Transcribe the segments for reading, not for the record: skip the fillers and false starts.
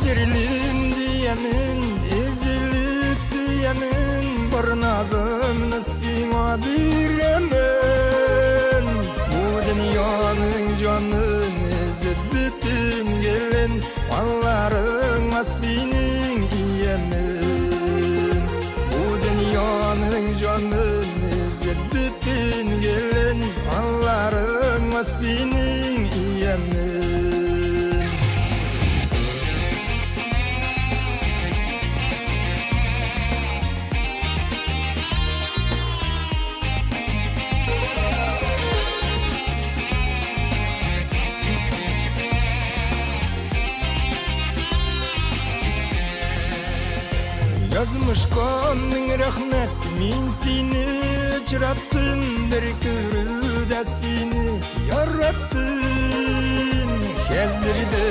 Dirilin diyemin, ezilip siyemin, bir nazımını sima biremen. Bu dünyanın canın ezip bütün gelin, mallarına senin iyemin. Bu dünyanın canın ezip bütün gelin, mallarına senin iyemin. Yazmış kanın rahmet, min seni çırattım, bir körüde seni yarattım. Hezirde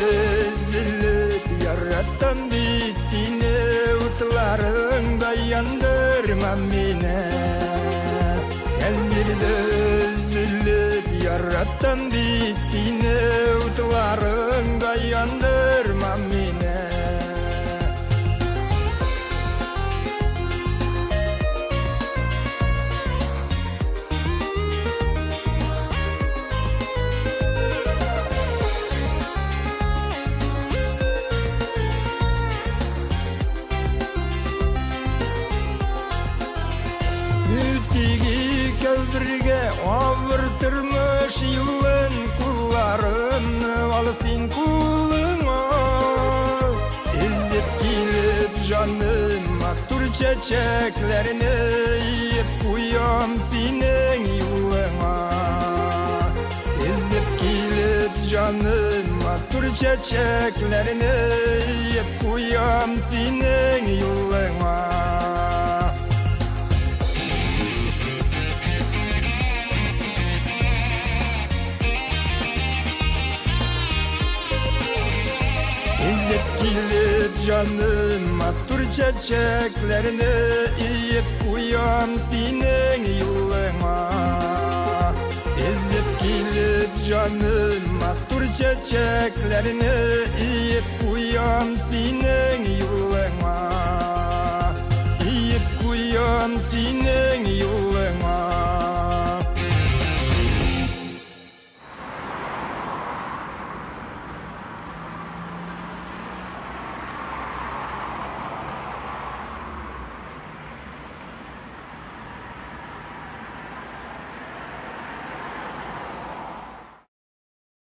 zillip yarattan bit seni, utlarında yandırmam beni. Hezirde zillip yarattan bit seni, utlarında yandırmam beni. Kövrüge avırtırmış yılın, kullarını alsın kuluna. İzzet kilip canıma tur çiçeklerini, yiyip kuyam senin yoluna. İzzet kilip canıma tur çiçeklerini, yiyip kuyam senin yoluna. Kilip canıma tur çiçeklerini, yiyip kuyam senin yoluna. Ezip kilip canıma tur çiçeklerini, yiyip kuyam senin yoluna. Yiyip kuyam senin yoluna.